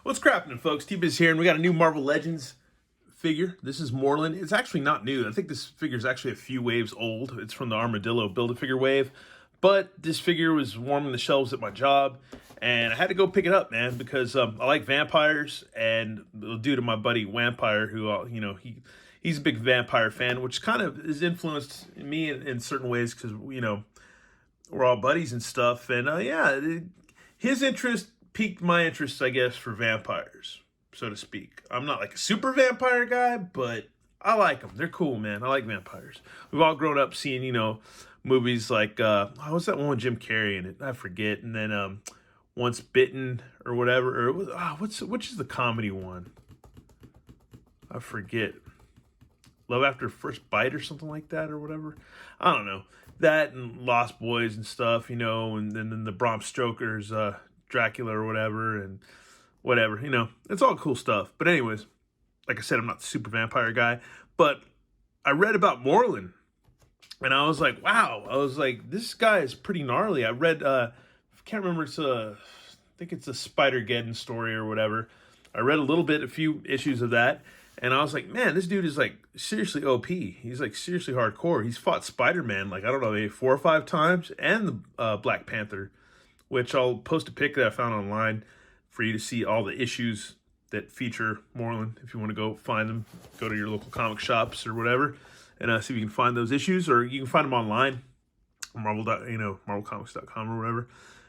What's crappening, folks? T-Biz here, and we got a new Marvel Legends figure. This is Morlun. It's actually not new. I think this figure is actually a few waves old. It's from the Armadillo Build-A-Figure wave. But this figure was warming the shelves at my job, and I had to go pick it up, man, because I like vampires, and due to my buddy Vampire, who, he's a big vampire fan, which kind of has influenced me in certain ways because, we're all buddies and stuff. And, his interest piqued my interest, I guess, for vampires, so to speak. I'm not like a super vampire guy, but I like them. They're cool, man. I like vampires. We've all grown up seeing, movies like, what's that one with Jim Carrey in it? I forget. And then Once Bitten or whatever. Or which is the comedy one? I forget. Love After First Bite or something like that or whatever. I don't know. That and Lost Boys and stuff, and then the Bram Stoker's Dracula or whatever, and whatever, it's all cool stuff. But anyways, like I said, I'm not the super vampire guy, but I read about Morlun, and I was like, wow. I was like, this guy is pretty gnarly. I read, I can't remember, I think it's a Spider-Geddon story or whatever. I read a few issues of that, and I was like, man, this dude is like seriously OP. He's like seriously hardcore. He's fought Spider-Man like, I don't know, maybe 4 or 5 times, and the Black Panther, which I'll post a pic that I found online for you to see all the issues that feature Morlun. If you want to go find them, go to your local comic shops or whatever, and see if you can find those issues, or you can find them online, marvelcomics.com or whatever.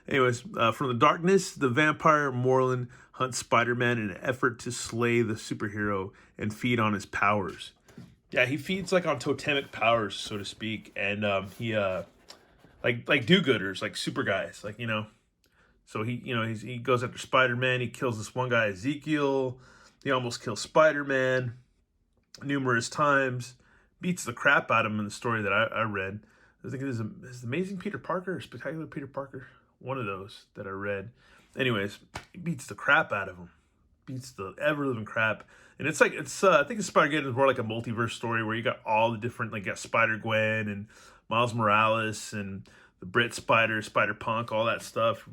Anyways, from the darkness, the vampire Morlun hunts Spider-Man in an effort to slay the superhero and feed on his powers. Yeah, he feeds like on totemic powers, so to speak, and he like do-gooders, like super guys, like So he goes after Spider-Man. He kills this one guy Ezekiel. He almost kills Spider-Man numerous times. Beats the crap out of him in the story that I read. I think it is Amazing Peter Parker or Spectacular Peter Parker. One of those that I read. Anyways, he beats the crap out of him. Beats the ever-living crap. And I think the Spider-Geddon is more like a multiverse story where you got all the different, like you got Spider-Gwen and Miles Morales and the Brit Spider, Spider-Punk, all that stuff.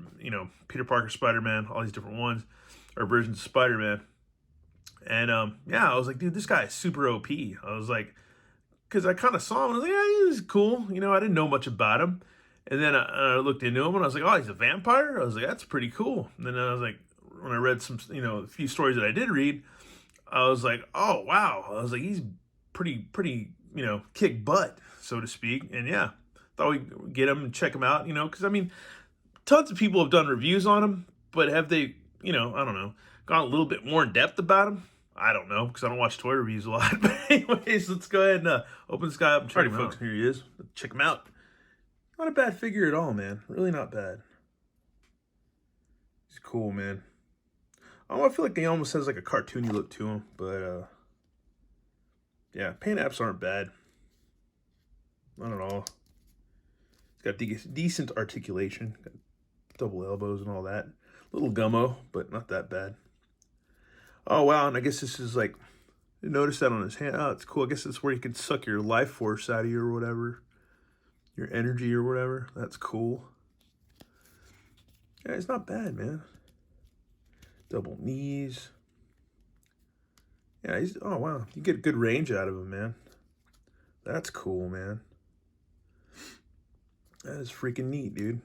Peter Parker, Spider-Man, all these different ones or versions of Spider-Man. And I was like, dude, this guy is super OP. I was like, because I kind of saw him and I was like, yeah, he's cool. I didn't know much about him. And then I looked into him and I was like, oh, he's a vampire? I was like, that's pretty cool. And then I was like, when I read some, a few stories that I did read, I was like, oh, wow. I was like, he's pretty, kick butt, so to speak. And yeah, thought we'd get him and check him out, because tons of people have done reviews on him, but have they, I don't know, gone a little bit more in depth about him? I don't know, because I don't watch toy reviews a lot. But anyways, let's go ahead and open this guy up and check him out. Folks, here he is. Let's check him out. Not a bad figure at all, man. Really not bad. He's cool, man. I feel like he almost has like a cartoony look to him, but yeah, paint apps aren't bad. Not at all. He's got decent articulation, got double elbows and all that. Little gummo, but not that bad. Oh wow, and I guess this is like, notice that on his hand. Oh, it's cool. I guess that's where you can suck your life force out of you or whatever. Your energy or whatever. That's cool. Yeah, it's not bad, man. Double knees. Yeah, oh wow. You get good range out of him, man. That's cool, man. That is freaking neat, dude.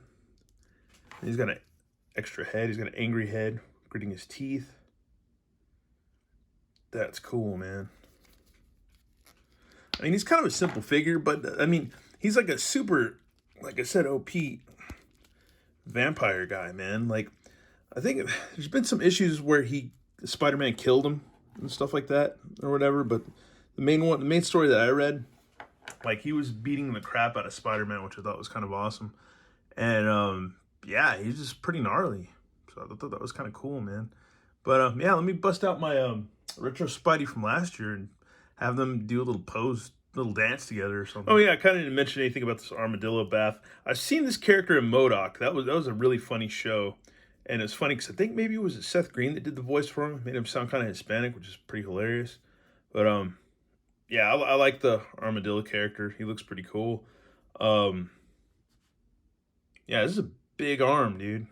And he's got an extra head. He's got an angry head, gritting his teeth. That's cool, man. He's kind of a simple figure, but he's like a super, like I said, OP vampire guy, man. Like, I think there's been some issues where Spider-Man killed him and stuff like that or whatever, but the main story that I read, like, he was beating the crap out of Spider-Man, which I thought was kind of awesome. And, yeah, he's just pretty gnarly. So I thought that was kind of cool, man. But, yeah, let me bust out my retro Spidey from last year and have them do a little dance together or something. Oh yeah, I kind of didn't mention anything about this armadillo bath. I've seen this character in MODOK. That was a really funny show, and it's funny because I think maybe it was Seth Green that did the voice for him. Made him sound kind of Hispanic, which is pretty hilarious. But yeah, I like the armadillo character. He looks pretty cool. Yeah, this is a big arm, dude.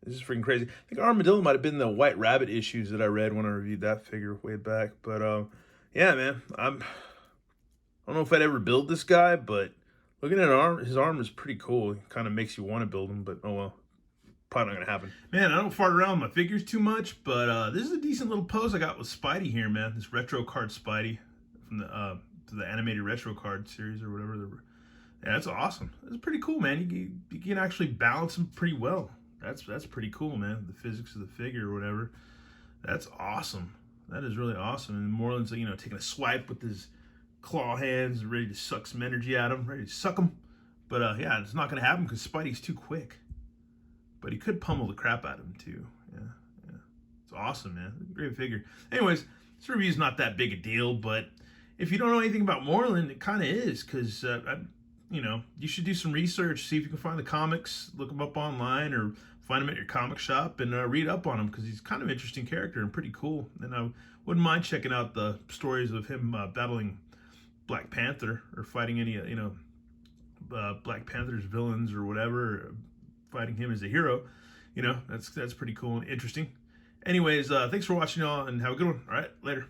This is freaking crazy. I think Armadillo might have been the White Rabbit issues that I read when I reviewed that figure way back. But yeah, man, I don't know if I'd ever build this guy, but looking at his arm is pretty cool. It kind of makes you want to build him, but oh well. Probably not gonna happen. Man, I don't fart around with my figures too much, but this is a decent little pose I got with Spidey here, man. This retro card Spidey from the animated retro card series or whatever. Yeah, that's awesome. That's pretty cool, man. You can actually balance him pretty well. That's pretty cool, man. The physics of the figure or whatever. That's awesome. That is really awesome. And Morlun's, you know, taking a swipe with his claw hands, ready to suck some energy out of him, ready to suck him. But yeah, it's not gonna happen because Spidey's too quick. But he could pummel the crap out of him too. Yeah. It's awesome, man. Great figure. Anyways, this review's not that big a deal, but if you don't know anything about Morlun, it kind of is, because you know, you should do some research, see if you can find the comics, look them up online, or find them at your comic shop and read up on him, because he's kind of an interesting character and pretty cool. And I wouldn't mind checking out the stories of him battling Black Panther, or fighting any, you know, Black Panther's villains or whatever, fighting him as a hero. You know, that's pretty cool and interesting. Anyways, thanks for watching, y'all, and have a good one. All right, later.